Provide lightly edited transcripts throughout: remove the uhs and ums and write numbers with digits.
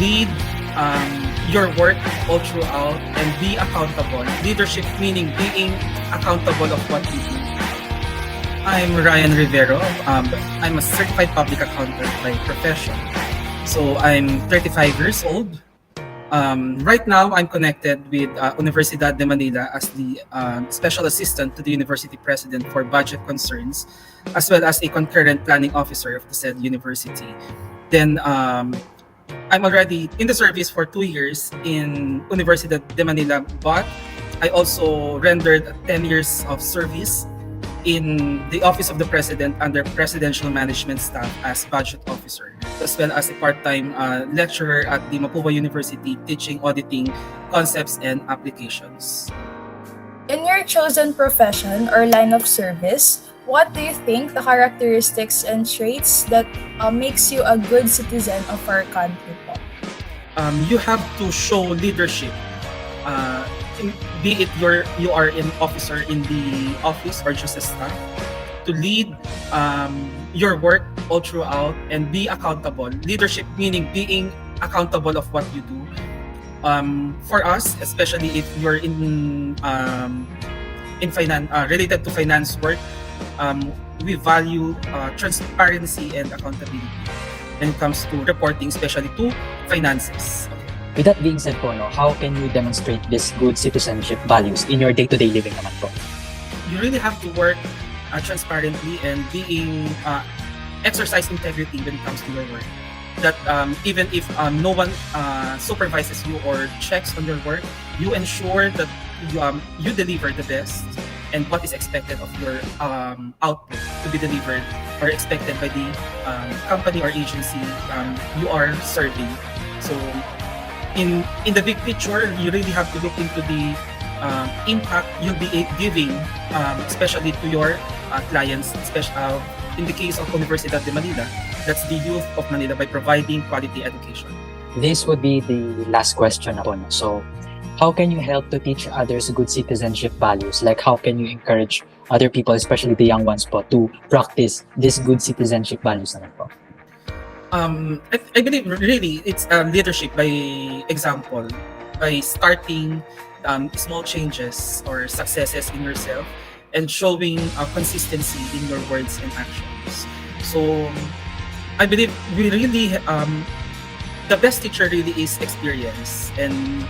lead your work all throughout and be accountable. Leadership meaning being accountable of what you do. I'm Ryan Rivero. I'm a certified public accountant by profession. So I'm 35 years old. Right now, I'm connected with Universidad de Manila as the special assistant to the university president for budget concerns, as well as a concurrent planning officer of the said university. Then I'm already in the service for 2 years in Universidad de Manila, but I also rendered 10 years of service in the Office of the President under Presidential Management Staff as Budget Officer, as well as a part-time lecturer at the Mapua University teaching auditing concepts and applications. In your chosen profession or line of service, what do you think the characteristics and traits that makes you a good citizen of our country po? You have to show leadership. Be it you are an officer in the office or just a staff, to lead your work all throughout and be accountable. Leadership meaning being accountable of what you do. For us, especially if you're in finance related to finance work, we value transparency and accountability when it comes to reporting, especially to finances. With that being said po, how can you demonstrate this good citizenship values in your day-to-day living naman po? You really have to work transparently and being exercise integrity when it comes to your work. That even if no one supervises you or checks on your work, you ensure that you deliver the best and what is expected of your output to be delivered or expected by the company or agency you are serving. So in the big picture, you really have to look into the impact you'll be giving, especially to your clients, especially in the case of Universidad de Manila, that's the youth of Manila, by providing quality education. This would be the last question po. So, how can you help to teach others good citizenship values? Like, how can you encourage other people, especially the young ones po, to practice this good citizenship values naman po? I believe really it's leadership by example, by starting small changes or successes in yourself and showing consistency in your words and actions. So I believe we really the best teacher really is experience, and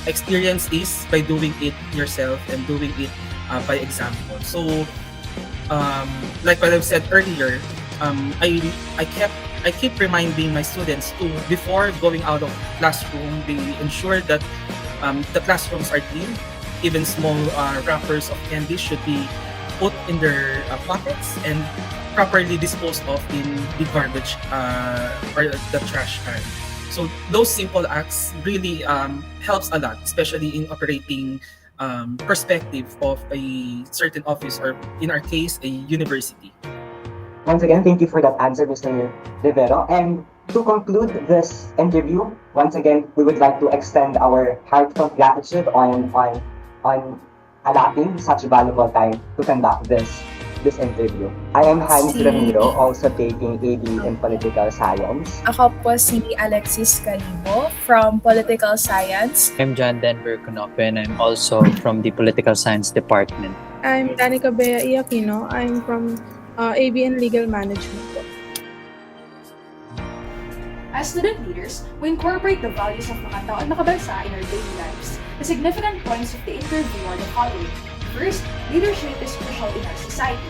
experience is by doing it yourself and doing it by example. So like what I've said earlier, I keep reminding my students to, before going out of classroom, they ensure that the classrooms are clean. Even small wrappers of candy should be put in their pockets and properly disposed of in the garbage or the trash can. So those simple acts really helps a lot, especially in operating perspective of a certain office, or in our case, a university. Once again, thank you for that answer, Mr. Rivero. And to conclude this interview, once again, we would like to extend our heartfelt gratitude on allotting such valuable time to conduct this interview. I am Hans Ramiro, also taking AB in Political Science. Ako po si Alexis Calibo from Political Science. I'm John Denver Conopio, and I'm also from the Political Science Department. I'm Danica Bea Aquino. I'm from AB and Legal Management po. As student leaders, we incorporate the values of makatao at makabansa in our daily lives. The significant points of the interview are the following. First, leadership is crucial in our society.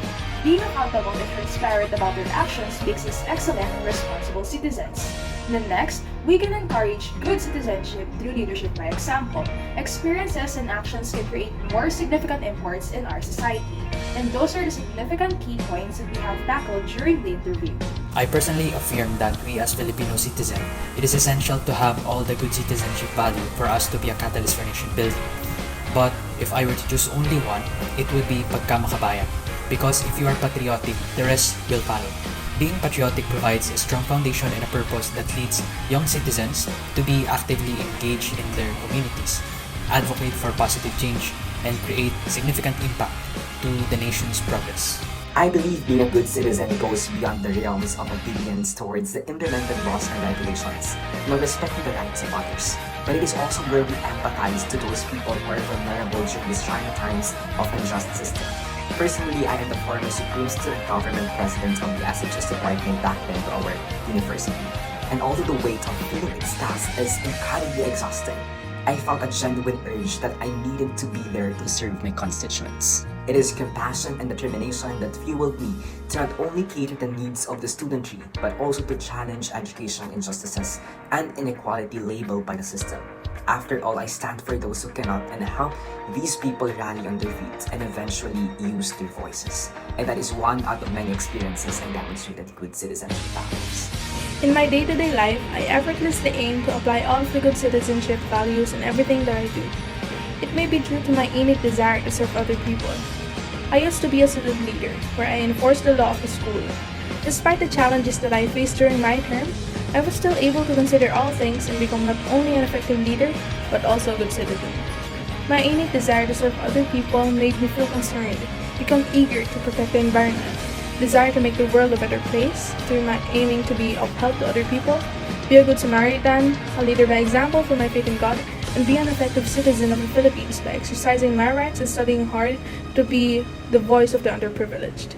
Being accountable and transparent about their actions makes us excellent and responsible citizens. And then next, we can encourage good citizenship through leadership by example. Experiences and actions can create more significant imports in our society. And those are the significant key points that we have tackled during the interview. I personally affirm that we as Filipino citizens, it is essential to have all the good citizenship value for us to be a catalyst for nation building. But if I were to choose only one, it would be pagkamakabayan. Because if you are patriotic, the rest will follow. Being patriotic provides a strong foundation and a purpose that leads young citizens to be actively engaged in their communities, advocate for positive change, and create significant impact to the nation's progress. I believe being a good citizen goes beyond the realms of obedience towards the implemented laws and regulations, nor respecting the rights of others. But it is also where we empathize to those people who are vulnerable during these trying times of unjust system. Personally, I am the former Supreme Student Government President of the SHS department back then to our university. And although the weight of filling its task is incredibly exhausting, I felt a genuine urge that I needed to be there to serve my constituents. It is compassion and determination that fueled me to not only cater the needs of the studentry, but also to challenge educational injustices and inequality labeled by the system. After all, I stand for those who cannot and help these people rally on their feet and eventually use their voices. And that is one out of many experiences I demonstrated good citizenship values. In my day-to-day life, I effortlessly aim to apply all of the good citizenship values in everything that I do. It may be due to my innate desire to serve other people. I used to be a student leader, where I enforced the law of the school. Despite the challenges that I faced during my term, I was still able to consider all things and become not only an effective leader, but also a good citizen. My innate desire to serve other people made me feel concerned, become eager to protect the environment, desire to make the world a better place through my aiming to be of help to other people, be a good Samaritan, a leader by example for my faith in God, and be an effective citizen of the Philippines by exercising my rights and studying hard to be the voice of the underprivileged.